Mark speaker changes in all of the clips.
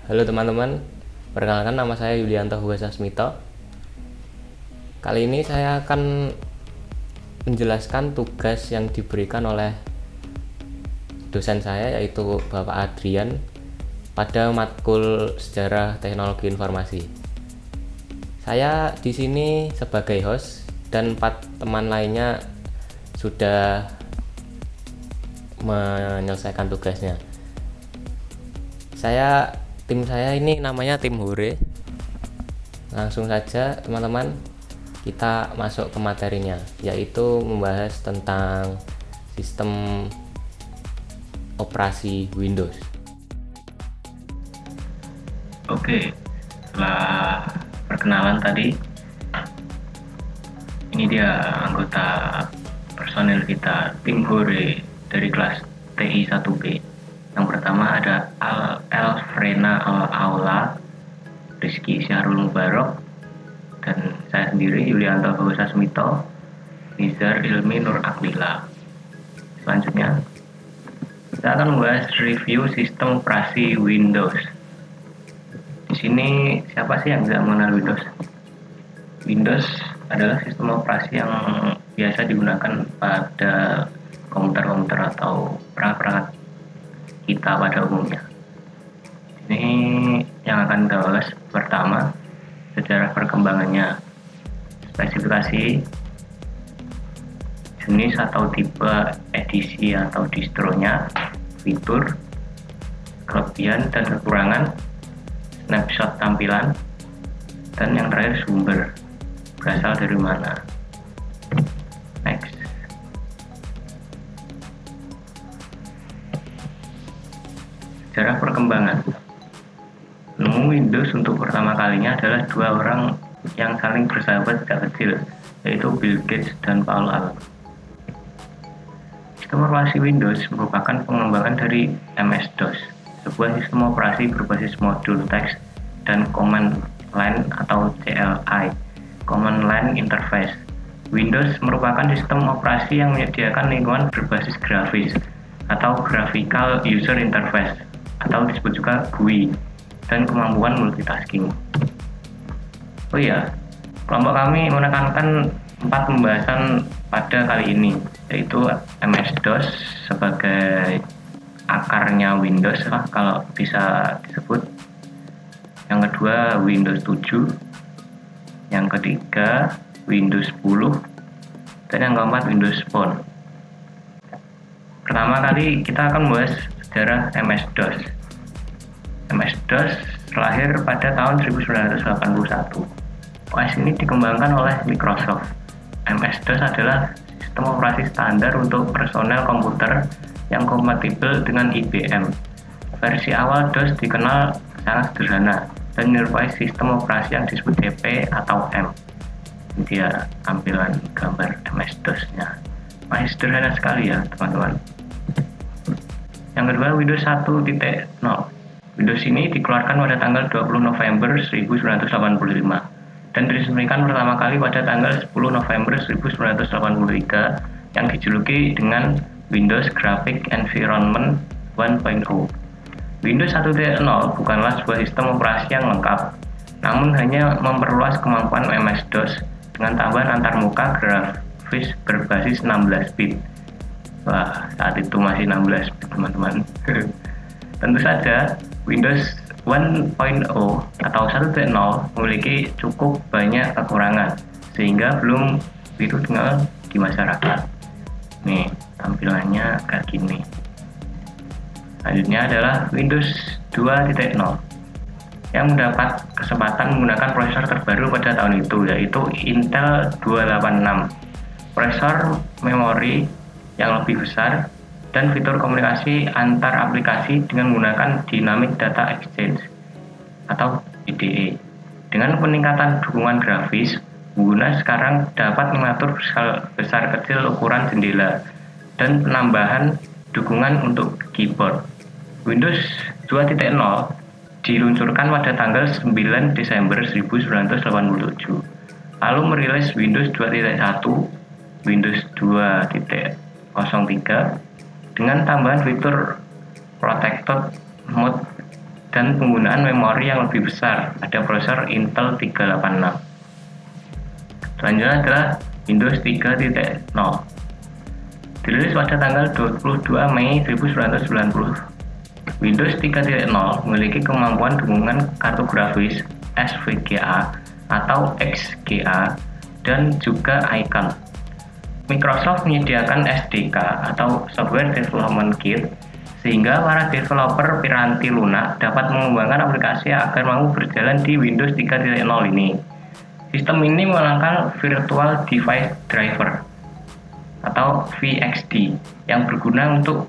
Speaker 1: Halo teman-teman, perkenalkan nama saya Yulianto Hugasasmito. Kali ini saya akan menjelaskan tugas yang diberikan oleh dosen saya, yaitu Bapak Adrian, pada matkul Sejarah Teknologi Informasi. Saya di sini sebagai host dan 4 teman lainnya sudah menyelesaikan tugasnya. Tim saya ini namanya tim Hore. Langsung saja teman-teman, kita masuk ke materinya, yaitu membahas tentang sistem operasi Windows.
Speaker 2: Oke, setelah perkenalan tadi, ini dia anggota personil kita, tim Hore dari kelas TI 1B. Yang pertama ada Elfrena Aula, Rizky Syahrul Mubarok, dan saya sendiri Yulianto Hugasasmito, Nizar Ilmi Nur Aklila. Selanjutnya, kita akan membahas review sistem operasi Windows. Di sini siapa sih yang tidak mengenal Windows? Windows adalah sistem operasi yang biasa digunakan pada komputer-komputer atau perangkat kita pada umumnya. Ini yang akan kita bahas. Pertama, sejarah perkembangannya, spesifikasi, jenis atau tipe edisi atau distronya, fitur, kelebihan dan kekurangan, snapshot tampilan, dan yang terakhir sumber, berasal dari mana. Next. Sejarah perkembangan. Penemu Windows untuk pertama kalinya adalah 2 orang yang saling bersahabat sejak kecil, yaitu Bill Gates dan Paul Allen. Sistem operasi Windows merupakan pengembangan dari MS-DOS, sebuah sistem operasi berbasis modul teks dan command line atau CLI, Command Line Interface. Windows merupakan sistem operasi yang menyediakan lingkungan berbasis grafis atau Graphical User Interface, atau disebut juga GUI, dan kemampuan multitasking. Oh iya, kelompok kami menekankan 4 pembahasan pada kali ini, yaitu MS-DOS sebagai akarnya Windows lah kalau bisa disebut. Yang kedua Windows 7, yang ketiga Windows 10, dan yang keempat Windows Phone. Pertama kali kita akan membahas sejarah MS-DOS. MS-DOS lahir pada tahun 1981. OS ini dikembangkan oleh Microsoft. MS-DOS adalah sistem operasi standar untuk personel komputer yang kompatibel dengan IBM. Versi awal DOS dikenal sangat sederhana dan menyerupai sistem operasi yang disebut DP atau M. Ini dia tampilan gambar MS-DOS-nya. Masih sederhana sekali ya teman-teman. Yang kedua Windows 1.0. Windows ini dikeluarkan pada tanggal 20 November 1985 dan diresmikan pertama kali pada tanggal 10 November 1983 yang dijuluki dengan Windows Graphic Environment 1.0. Windows 1.0 bukanlah sebuah sistem operasi yang lengkap, namun hanya memperluas kemampuan MS-DOS dengan tambahan antarmuka grafis berbasis 16 bit. Wah, saat itu masih 16 bit teman-teman. Tentu saja Windows 1.0 atau 1.0 memiliki cukup banyak kekurangan sehingga belum begitu dikenal di masyarakat. Nih, tampilannya kayak gini. Selanjutnya adalah Windows 2.0 yang mendapat kesempatan menggunakan prosesor terbaru pada tahun itu, yaitu Intel 286. Prosesor memori yang lebih besar dan fitur komunikasi antar aplikasi dengan menggunakan Dynamic Data Exchange atau IDE. Dengan peningkatan dukungan grafis, pengguna sekarang dapat mengatur besar kecil ukuran jendela dan penambahan dukungan untuk keyboard. Windows 2.0 diluncurkan pada tanggal 9 Desember 1987, lalu merilis Windows 2.1, Windows 2.03 dengan tambahan fitur Protected Mode dan penggunaan memori yang lebih besar pada prosesor Intel 386. Selanjutnya adalah Windows 3.0. Dirilis pada tanggal 22 Mei 1990. Windows 3.0 memiliki kemampuan dukungan kartu grafis SVGA atau XGA dan juga icon. Microsoft menyediakan SDK atau Software Development Kit sehingga para developer piranti lunak dapat mengembangkan aplikasi agar mampu berjalan di Windows 3.0 ini. Sistem ini menggunakan Virtual Device Driver atau VXD yang berguna untuk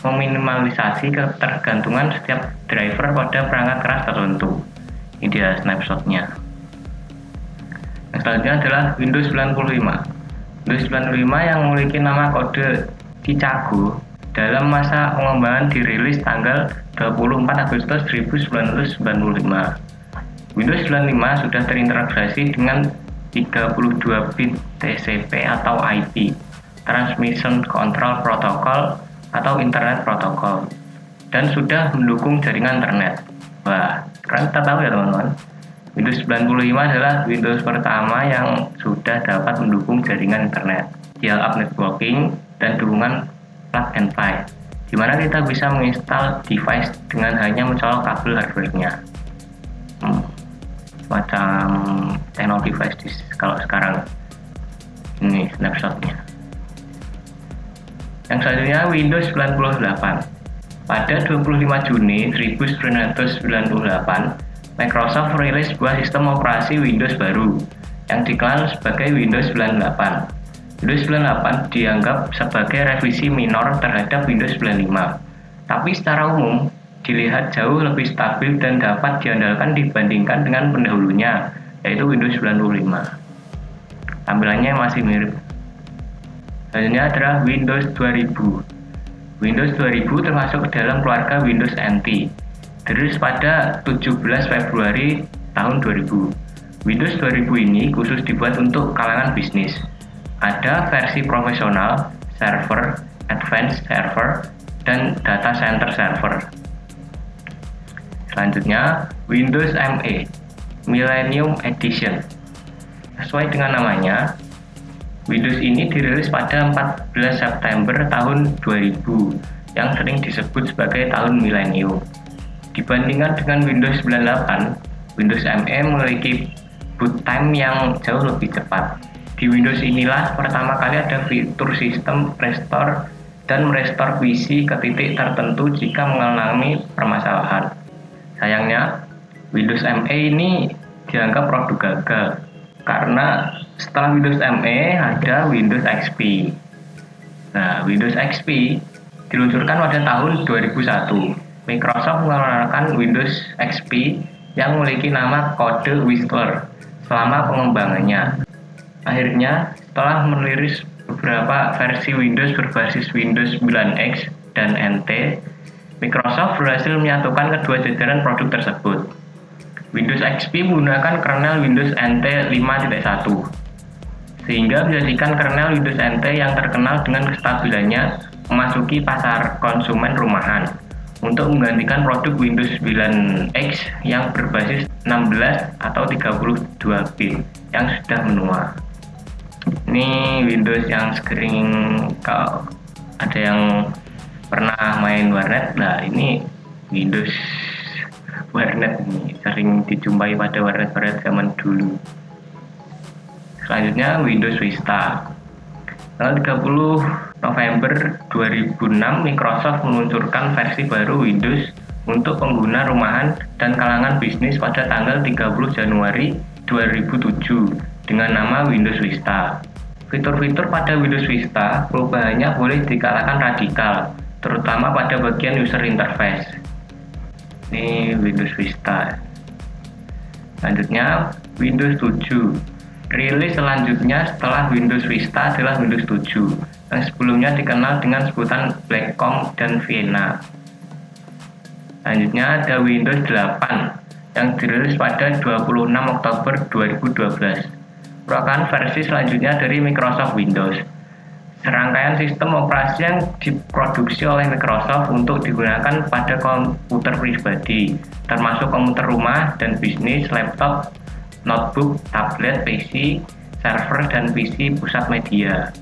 Speaker 2: meminimalisasi ketergantungan setiap driver pada perangkat keras tertentu. Ini dia snapshotnya. Yang selanjutnya adalah Windows 95. Windows 95 yang memiliki nama kode Chicago dalam masa pengembangan dirilis tanggal 24 Agustus 1995. Windows 95 sudah terintegrasi dengan 32-bit TCP atau IP, Transmission Control Protocol atau Internet Protocol, dan sudah mendukung jaringan internet. Wah, keren, kita tahu ya teman-teman. Windows 95 adalah Windows pertama yang sudah dapat mendukung jaringan internet, dial-up networking, dan dukungan plug and play, di mana kita bisa menginstal device dengan hanya mencolok kabel hardware-nya. Macam teknologi flash disk kalau sekarang. Ini snapshotnya. Yang selanjutnya Windows 98. Pada 25 Juni 1998, Microsoft merilis sebuah sistem operasi Windows baru yang dikenal sebagai Windows 98. Windows 98 dianggap sebagai revisi minor terhadap Windows 95, tapi secara umum dilihat jauh lebih stabil dan dapat diandalkan dibandingkan dengan pendahulunya, yaitu Windows 95. Tampilannya masih mirip. Selanjutnya adalah Windows 2000. Windows 2000 termasuk dalam keluarga Windows NT. Dirilis pada 17 Februari tahun 2000. Windows 2000 ini khusus dibuat untuk kalangan bisnis. Ada versi profesional, server, advanced server, dan data center server. Selanjutnya, Windows ME Millennium Edition. Sesuai dengan namanya, Windows ini dirilis pada 14 September tahun 2000 yang sering disebut sebagai tahun milenium. Dibandingkan dengan Windows 98, Windows ME memiliki boot time yang jauh lebih cepat. Di Windows inilah pertama kali ada fitur sistem restore dan merestore PC ke titik tertentu jika mengalami permasalahan. Sayangnya, Windows ME ini dianggap produk gagal karena setelah Windows ME ada Windows XP. Nah, Windows XP diluncurkan pada tahun 2001. Microsoft mengeluarkan Windows XP yang memiliki nama kode Whistler selama pengembangannya. Akhirnya, setelah merilis beberapa versi Windows berbasis Windows 9X dan NT, Microsoft berhasil menyatukan kedua jajaran produk tersebut. Windows XP menggunakan kernel Windows NT 5.1, sehingga menjadikan kernel Windows NT yang terkenal dengan kestabilannya memasuki pasar konsumen rumahan untuk menggantikan produk Windows 9X yang berbasis 16 atau 32 bit yang sudah menua. Ini Windows yang sering, kalau ada yang pernah main warnet, nah ini Windows warnet ini sering dijumpai pada warnet-warnet zaman dulu. Selanjutnya Windows Vista. Tanggal 30 November 2006, Microsoft meluncurkan versi baru Windows untuk pengguna rumahan dan kalangan bisnis pada tanggal 30 Januari 2007 dengan nama Windows Vista. Fitur-fitur pada Windows Vista perubahannya boleh dikatakan radikal, terutama pada bagian user interface. Ini Windows Vista. Selanjutnya Windows 7. Rilis selanjutnya setelah Windows Vista adalah Windows 7 yang sebelumnya dikenal dengan sebutan Blackcomb dan Vienna. Selanjutnya ada Windows 8 yang dirilis pada 26 Oktober 2012. Merupakan versi selanjutnya dari Microsoft Windows. serangkaian sistem operasi yang diproduksi oleh Microsoft untuk digunakan pada komputer pribadi, termasuk komputer rumah dan bisnis, laptop, notebook, tablet, PC, server, dan PC pusat media.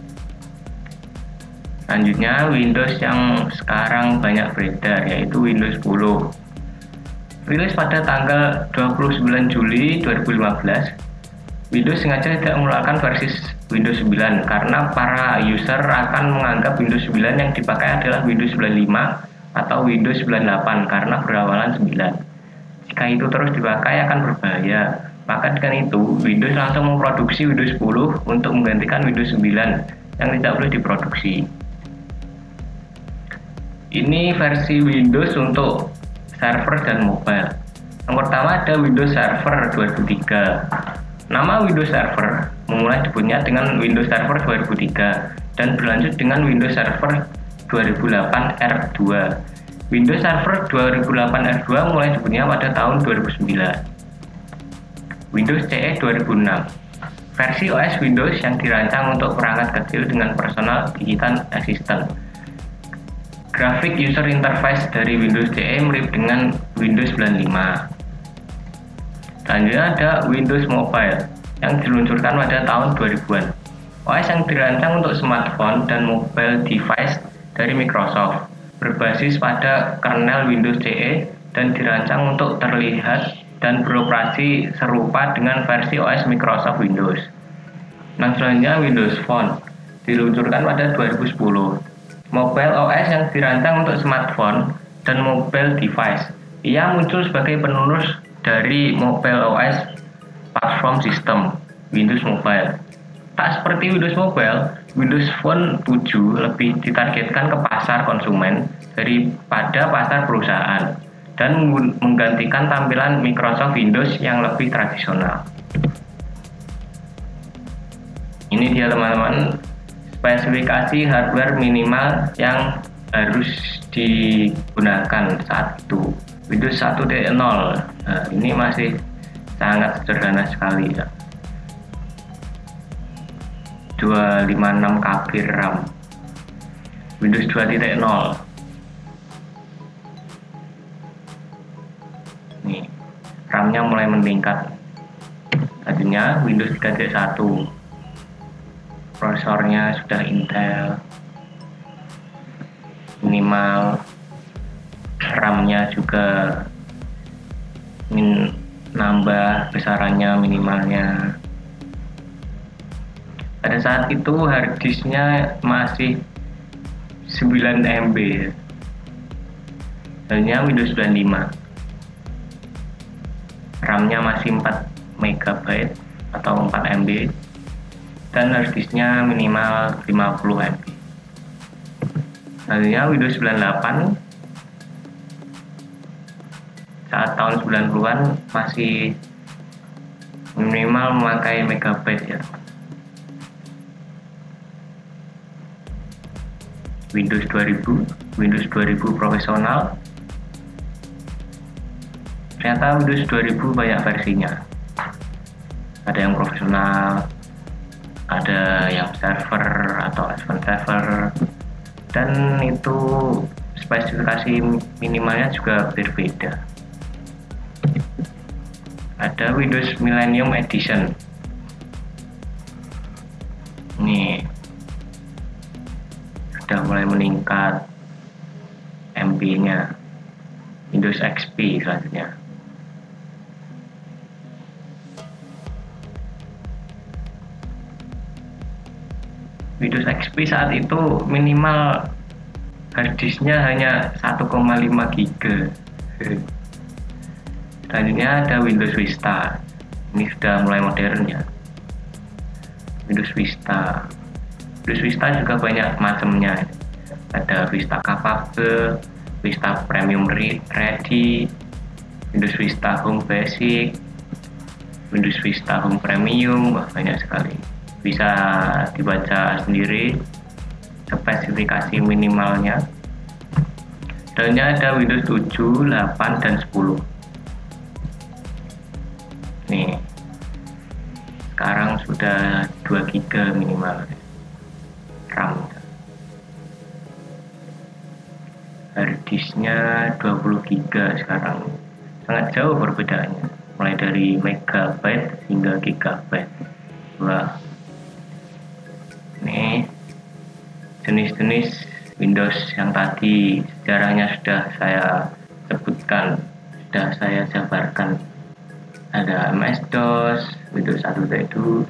Speaker 2: Selanjutnya, Windows yang sekarang banyak beredar, yaitu Windows 10. Rilis pada tanggal 29 Juli 2015, Windows sengaja tidak mengeluarkan versi Windows 9 karena para user akan menganggap Windows 9 yang dipakai adalah Windows 95 atau Windows 98 karena berawalan 9. Jika itu terus dipakai akan berbahaya. Maka dengan itu, Windows langsung memproduksi Windows 10 untuk menggantikan Windows 9 yang tidak boleh diproduksi. Ini versi Windows untuk server dan mobile. Yang pertama ada Windows Server 2003. Nama Windows Server memulai debutnya dengan Windows Server 2003 dan berlanjut dengan Windows Server 2008 R2. Windows Server 2008 R2 mulai debutnya pada tahun 2009. Windows CE 2006, versi OS Windows yang dirancang untuk perangkat kecil dengan personal digital assistant. Grafik user interface dari Windows CE mirip dengan Windows 95. Selanjutnya ada Windows Mobile yang diluncurkan pada tahun 2000-an. OS yang dirancang untuk smartphone dan mobile device dari Microsoft, berbasis pada kernel Windows CE dan dirancang untuk terlihat dan beroperasi serupa dengan versi OS Microsoft Windows. Nah, selanjutnya Windows Phone diluncurkan pada 2010. Mobile OS yang dirancang untuk smartphone dan mobile device. Ia muncul sebagai penerus dari Mobile OS Platform System, Windows Mobile. Tak seperti Windows Mobile, Windows Phone 7 lebih ditargetkan ke pasar konsumen daripada pasar perusahaan dan menggantikan tampilan Microsoft Windows yang lebih tradisional. Ini dia teman-teman, spesifikasi hardware minimal yang harus digunakan saat itu. Windows 1.0, nah, ini masih sangat sederhana sekali ya. 256 KB RAM. Windows 2.0. Nih, RAM-nya mulai meningkat. Tadinya Windows 3.1. Prosesornya sudah Intel. Minimal RAM-nya juga nambah besarannya minimalnya. Pada saat itu harddisknya masih 9 MB. Hanya Windows 95. RAM-nya masih 4 MB atau 4 MB dan harddisknya minimal 50 MB. Selanjutnya Windows 98 saat tahun 90-an masih minimal memakai megabyte ya. Windows 2000 profesional. Ternyata Windows 2000 banyak versinya. Ada yang profesional, ada yang server atau advanced server, dan itu spesifikasi minimalnya juga berbeda. Ada Windows Millennium Edition. Ini sudah mulai meningkat MB-nya. Windows XP selanjutnya. Windows XP saat itu minimal harddisknya hanya 1,5 GB. Selanjutnya ada Windows Vista. Ini sudah mulai modern ya. Windows Vista. Windows Vista juga banyak macamnya. Ada Vista Capable, Vista Premium Ready, Windows Vista Home Basic, Windows Vista Home Premium, banyak sekali. Bisa dibaca sendiri spesifikasi minimalnya. Dalamnya ada Windows 7, 8, dan 10. Nih, sekarang sudah 2 GB minimal RAM. harddisknya 20 GB sekarang. Sangat jauh perbedaannya, mulai dari megabyte hingga gigabyte. Wah, ini jenis-jenis Windows yang tadi sejarahnya sudah saya sebutkan, sudah saya jabarkan. Ada MS-DOS, Windows 1.2,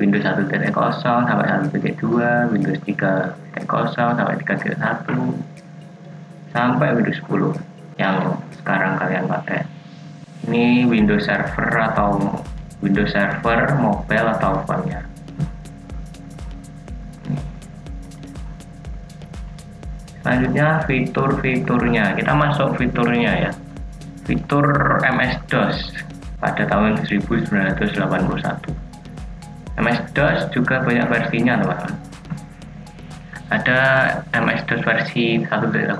Speaker 2: Windows 1.0 sampai 1.2, Windows 3.0 sampai 3.1, sampai Windows 10 yang sekarang kalian pakai. Ini Windows Server atau Windows Server mobile atau phone-nya. Selanjutnya fitur-fiturnya, kita masuk fiturnya ya. Fitur MS-DOS pada tahun 1981. MS-DOS juga banyak versinya teman-teman. Ada MS-DOS versi 1.0.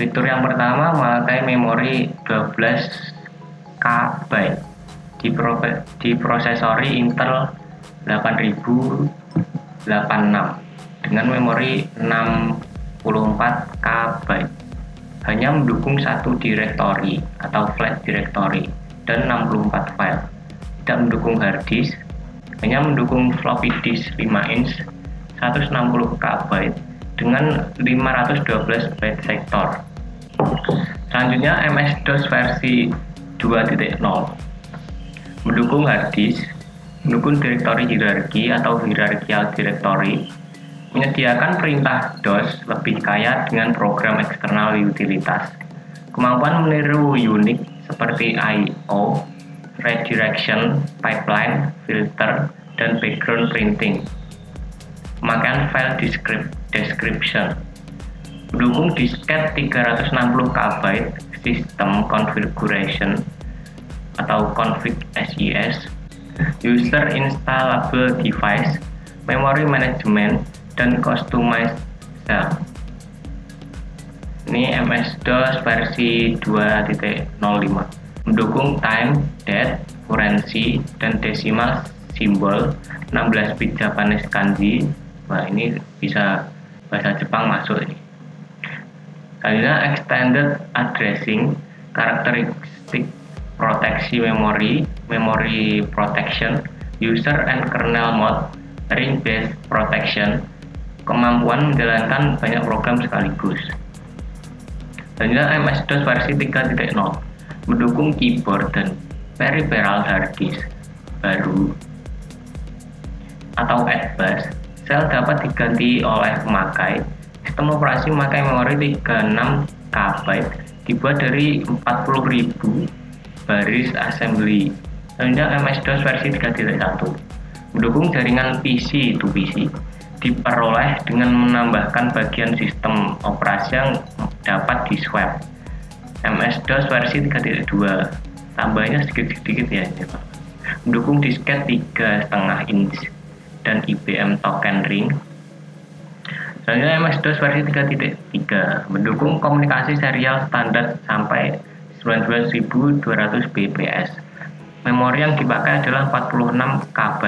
Speaker 2: Fitur yang pertama memakai memori 12 KB di prosesori Intel 8086 dengan memori 64 KB. Hanya mendukung satu directory atau flash directory dan 64 file. Tidak mendukung hard disk, hanya mendukung floppy disk 5 inch 160 KB dengan 512 byte sektor. Selanjutnya MS-DOS versi 2.0 mendukung hard disk, mendukung directory hierarki atau hierarchical directory, menyediakan perintah DOS lebih kaya dengan program eksternal utilitas, kemampuan meniru Unix seperti I/O, redirection, pipeline, filter, dan background printing, pemakaian file description, mendukung disket 360 KB, system configuration atau config SIS, user installable device, memory management, dan customize cell. Ini MS-DOS versi 2.05 mendukung time, date, currency, dan decimal simbol 16 bit Japanese kanji. Wah, ini bisa bahasa Jepang masuk ini. Selanjutnya extended addressing, karakteristik proteksi memori, memory protection, user and kernel mode, ring based protection, kemampuan menjalankan banyak program sekaligus. Selanjutnya MS-DOS versi 3.0 mendukung keyboard dan peripheral hard disk baru atau ADBAS. Sel dapat diganti oleh pemakai. Sistem operasi memakai memori 36 KB dibuat dari 40.000 baris assembly. Selanjutnya MS-DOS versi 3.1 mendukung jaringan PC to PC, diperoleh dengan menambahkan bagian sistem operasi yang dapat di swap. MS-DOS versi 3.2 tambahnya sedikit-sedikit ya, mendukung disket 3,5 inch dan IBM token ring. Selanjutnya MS-DOS versi 3.3 mendukung komunikasi serial standar sampai 19.200 bps. Memori yang dipakai adalah 46 KB.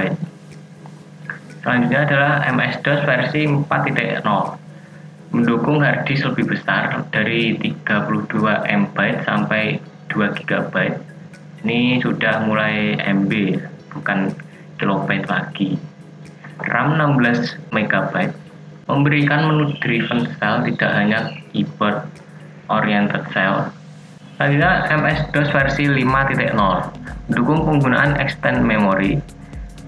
Speaker 2: Selanjutnya adalah MS-DOS versi 4.0 mendukung hard disk lebih besar dari 32 MB sampai 2 GB. Ini sudah mulai MB, bukan kilobyte lagi. RAM 16 MB, memberikan menu driven cell, tidak hanya keyboard oriented cell. Selanjutnya MS-DOS versi 5.0 mendukung penggunaan extend memory,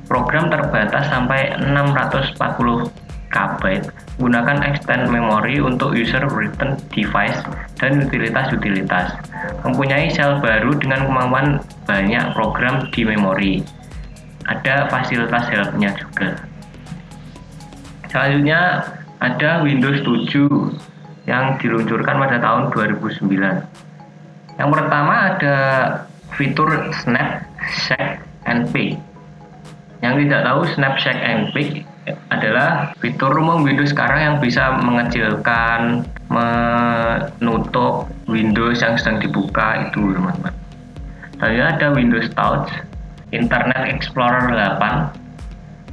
Speaker 2: program terbatas sampai 640 KB, gunakan extend memory untuk user written device dan utilitas-utilitas, mempunyai sel baru dengan kemampuan banyak program di memori. Ada fasilitas helpnya juga. Selanjutnya ada Windows 7 yang diluncurkan pada tahun 2009. Yang pertama ada fitur Snap, Shake, and Pick. Yang tidak tahu, Snap, Shake, and Pick adalah fitur umum Windows sekarang yang bisa mengecilkan, menutup Windows yang sedang dibuka itu, teman-teman. Selanjutnya ada Windows Touch, Internet Explorer 8,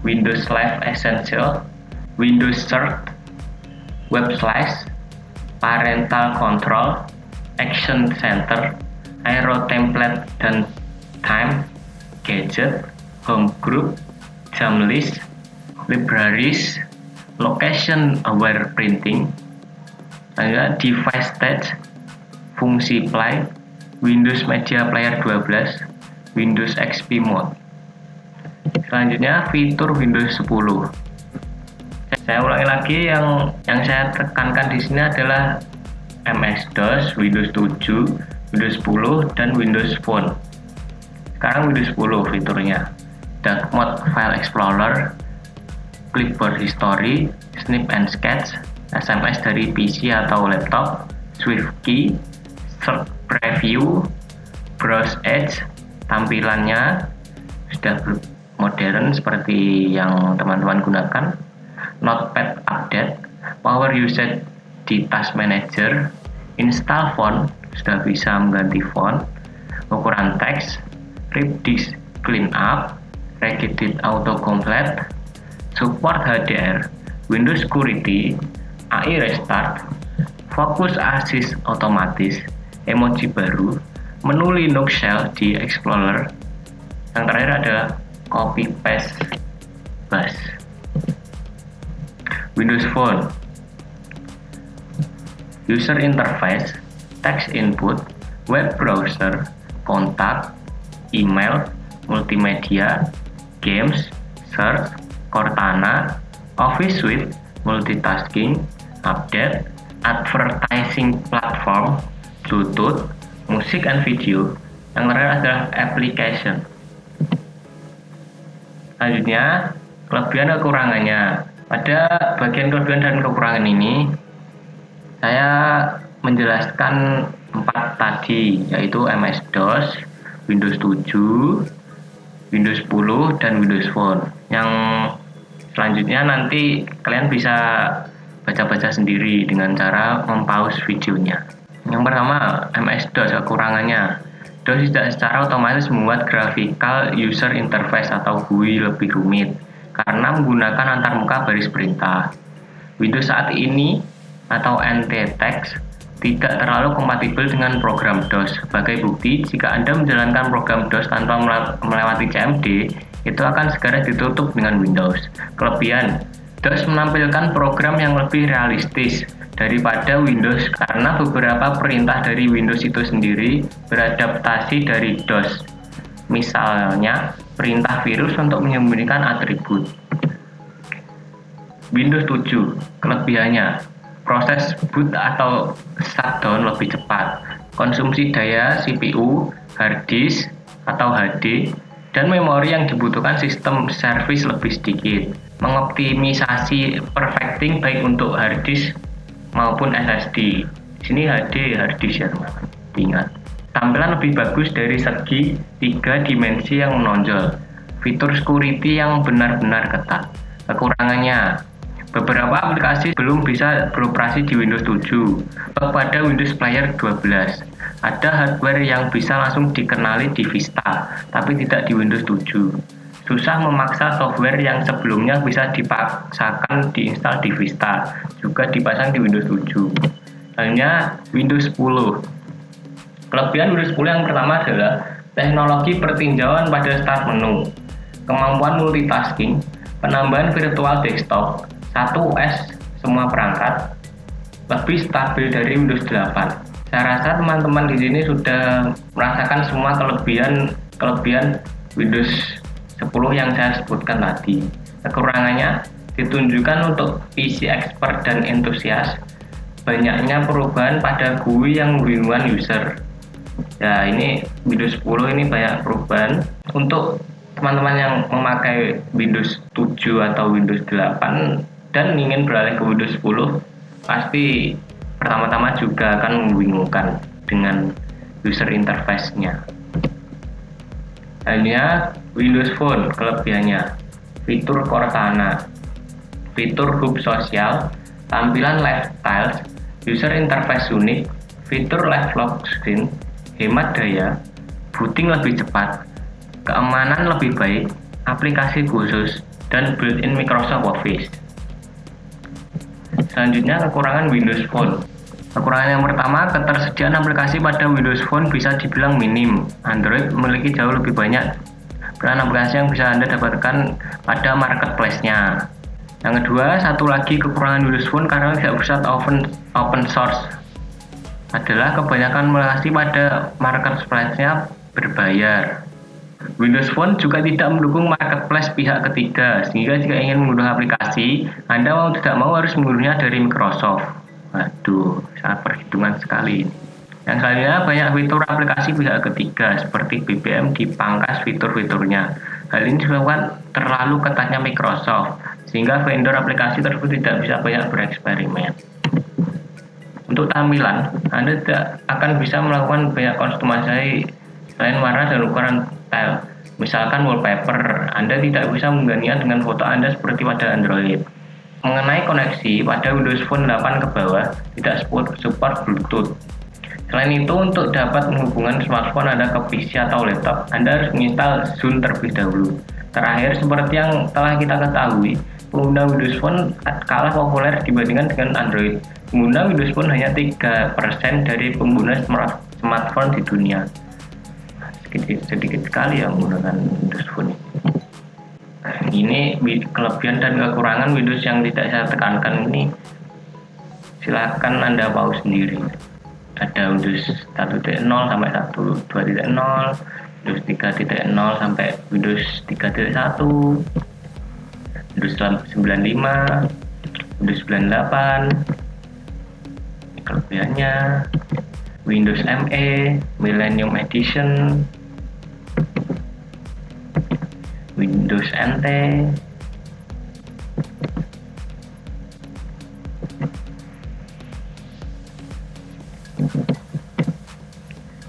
Speaker 2: Windows Live Essential, Windows Search, Web Slice, Parental Control, Action Center, Aero Template dan Time, Gadget, Home Group, Jam List, Libraries, Location Aware Printing, Device Stage, Fungsi Play, Windows Media Player 12, Windows XP Mode. Selanjutnya fitur Windows 10. Saya ulangi lagi, yang saya tekankan di sini adalah MS-DOS, Windows 7, Windows 10, dan Windows Phone. Sekarang Windows 10 fiturnya. Dark Mode File Explorer, Clipboard History, Snip and Sketch, SMS dari PC atau laptop, Swift Key, Search Preview, Browse Edge. Tampilannya sudah modern seperti yang teman-teman gunakan. Notepad Update, Power Usage di Task Manager, Install Font, sudah bisa mengganti font, ukuran teks, Rip Disk Cleanup, Regedit Autocomplete, Support HDR, Windows Security, AI Restart, Focus Assist otomatis, emoji baru, menu Linux Shell di Explorer. Yang terakhir adalah Copy Paste Bus. Windows Phone, User Interface, Text Input, Web Browser, Kontak, Email, Multimedia, Games, Search, Cortana, Office Suite, Multitasking, Update, Advertising Platform, Bluetooth, Musik and Video. Yang terakhir adalah Application. Selanjutnya, kelebihan dan kekurangannya. Pada bagian kelebihan dan kekurangan ini, saya menjelaskan 4 tadi, yaitu MS-DOS, Windows 7, Windows 10, dan Windows Phone. Yang selanjutnya nanti kalian bisa baca-baca sendiri dengan cara mempause videonya. Yang pertama, MS-DOS kekurangannya. DOS tidak secara otomatis membuat graphical user interface atau GUI lebih rumit karena menggunakan antarmuka baris perintah. Windows saat ini atau NT Text tidak terlalu kompatibel dengan program DOS. Sebagai bukti, jika Anda menjalankan program DOS tanpa melewati CMD, itu akan segera ditutup dengan Windows. Kelebihan, DOS menampilkan program yang lebih realistis daripada Windows karena beberapa perintah dari Windows itu sendiri beradaptasi dari DOS. Misalnya, perintah virus untuk menyembunyikan atribut. Windows 7, kelebihannya, proses boot atau shutdown lebih cepat, konsumsi daya CPU, hard disk atau HD, dan memori yang dibutuhkan sistem service lebih sedikit, mengoptimisasi perfecting baik untuk hard disk maupun SSD. Di sini HD hard disk ya teman-teman. Ingat, tampilan lebih bagus dari segi 3 dimensi yang menonjol. Fitur security yang benar-benar ketat. Kekurangannya, beberapa aplikasi belum bisa beroperasi di Windows 7 atau pada Windows Player 12. Ada hardware yang bisa langsung dikenali di Vista, tapi tidak di Windows 7. Susah memaksa software yang sebelumnya bisa dipaksakan diinstal di Vista, juga dipasang di Windows 7. Hanya Windows 10. Kelebihan Windows 10 yang pertama adalah teknologi pertinjauan pada start menu, kemampuan multitasking, penambahan virtual desktop, 1 OS semua perangkat, lebih stabil dari Windows 8. Saya rasa teman-teman di sini sudah merasakan semua kelebihan Windows 10 yang saya sebutkan tadi. Kekurangannya ditunjukkan untuk PC expert dan entusias, banyaknya perubahan pada GUI yang membingungkan user. Ya, ini Windows 10 ini banyak perubahan. Untuk teman-teman yang memakai Windows 7 atau Windows 8 dan ingin beralih ke Windows 10, pasti pertama-tama juga akan membingungkan dengan user interface-nya. Hanya Windows Phone kelebihannya, fitur Cortana, fitur hub sosial, tampilan live tiles, user interface unik, fitur live lock screen, hemat daya, booting lebih cepat, keamanan lebih baik, aplikasi khusus, dan built-in Microsoft Office. Selanjutnya kekurangan Windows Phone. Kekurangan yang pertama, ketersediaan aplikasi pada Windows Phone bisa dibilang minim. Android memiliki jauh lebih banyak pilihan aplikasi yang bisa Anda dapatkan pada marketplace-nya. Yang kedua, satu lagi kekurangan Windows Phone karena tidak bersifat open source adalah kebanyakan aplikasi pada marketplace-nya berbayar. Windows Phone juga tidak mendukung marketplace pihak ketiga, sehingga jika ingin mengunduh aplikasi, Anda mau tidak mau harus mengunduhnya dari Microsoft. Waduh, sangat perhitungan sekali ini. Yang selanjutnya, banyak fitur aplikasi pihak ketiga seperti BBM dipangkas fitur-fiturnya. Hal ini disebabkan terlalu ketatnya Microsoft, sehingga vendor aplikasi tersebut tidak bisa banyak bereksperimen. Untuk tampilan, Anda tidak akan bisa melakukan banyak kostumasi selain warna dan ukuran tile. Misalkan wallpaper, Anda tidak bisa menggantinya dengan foto Anda seperti pada Android. Mengenai koneksi, pada Windows Phone 8 ke bawah tidak support Bluetooth. Selain itu, untuk dapat menghubungkan smartphone Anda ke PC atau laptop, Anda harus menginstal Zune terlebih dahulu. Terakhir, seperti yang telah kita ketahui, pengguna Windows Phone kalah populer dibandingkan dengan Android. Pengguna Windows Phone hanya 3% dari pengguna smartphone di dunia. Sedikit sekali yang menggunakan Windows Phone. Ini kelebihan dan kekurangan Windows yang tidak saya tekankan ini. Silahkan Anda pause sendiri. Ada Windows 1.0 sampai 2.0, Windows 3.0 sampai Windows 3.1, Windows 95, Windows 98. Kelebihannya Windows ME, Millennium Edition, Windows NT,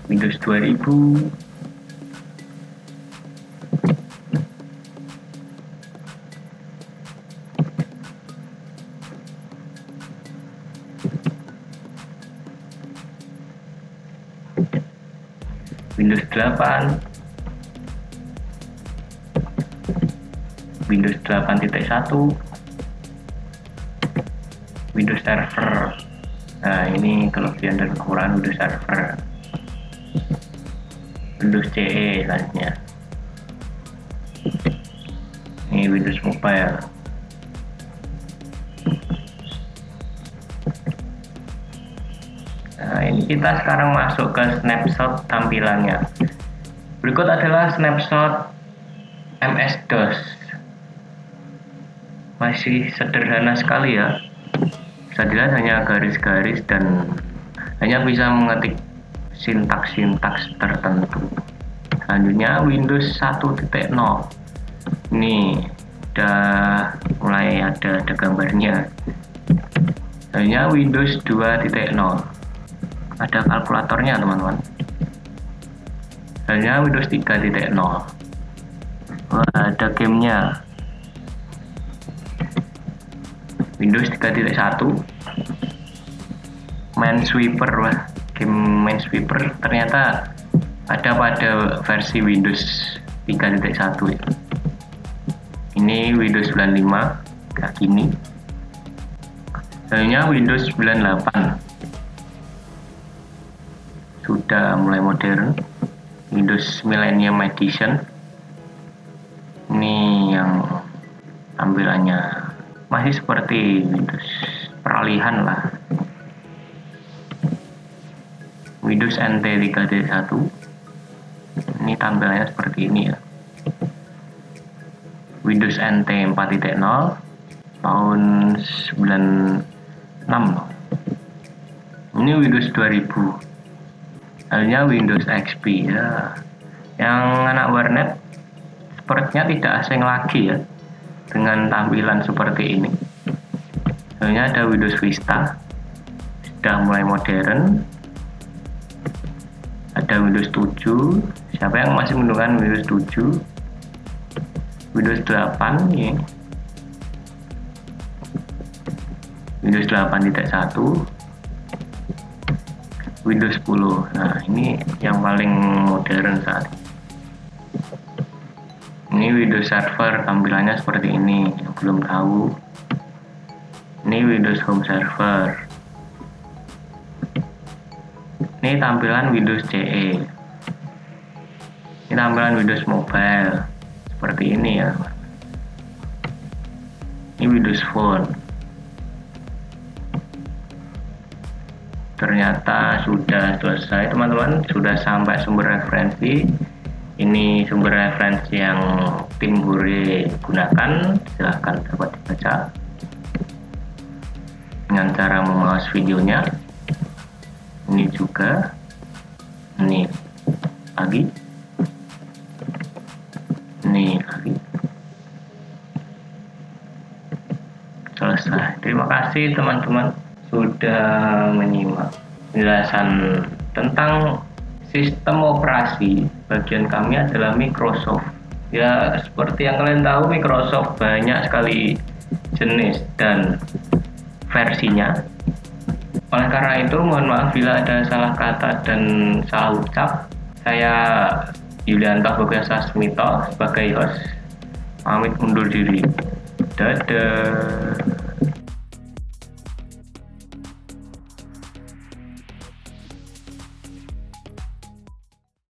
Speaker 2: Windows 2000, Windows 8, Windows 8.1, Windows Server. Nah, ini kelebihan dan kekurangan Windows Server. Windows CE selanjutnya. Ini Windows Mobile. Nah, ini kita sekarang masuk ke snapshot tampilannya. Berikut adalah snapshot MS-DOS. Masih sederhana sekali ya. Bisa dilihat hanya garis-garis dan hanya bisa mengetik sintaks-sintaks tertentu. Selanjutnya Windows 1.0. Ini udah mulai ada gambarnya. Selanjutnya Windows 2.0. Ada kalkulatornya teman-teman. Selanjutnya Windows 3.0. Wah, ada gamenya. Windows 3.1. Minesweeper. Wah, game Minesweeper ternyata ada pada versi Windows 3.1 ya. Ini Windows 95 kayak gini. Selanjutnya Windows 98. Sudah mulai modern. Windows Millennium Edition. Ini yang tampilannya masih seperti Windows peralihan lah. Windows NT 3.1. Ini tampilannya seperti ini ya. Windows NT 4.0 tahun 96. Ini Windows 2000. Halnya Windows XP ya. Yang anak warnet sepertinya tidak asing lagi ya dengan tampilan seperti ini. Halnya ada Windows Vista. Sudah mulai modern. Ada Windows 7. Siapa yang masih menggunakan Windows 7? Windows 8 ya. Windows 8.1, Windows 10. Nah, ini yang paling modern saat ini. Ini Windows Server, tampilannya seperti ini. Yang belum tahu, Ini Windows Home Server. Ini tampilan Windows CE. Ini tampilan Windows Mobile. Seperti ini ya. Ini Windows Phone. Ternyata sudah selesai teman-teman, sudah sampai sumber referensi. Ini sumber referensi yang tim Hore gunakan, silahkan dapat dibaca dengan cara memouse videonya. Ini juga, ini lagi, ini lagi. Selesai. Terima kasih teman-teman sudah menyimak penjelasan tentang sistem operasi. Bagian kami adalah Microsoft. Ya, seperti yang kalian tahu, Microsoft banyak sekali jenis dan versinya. Oleh karena itu, mohon maaf bila ada salah kata dan salah ucap. Saya Yulianto Hugasasmito sebagai host pamit undur diri. Dadah.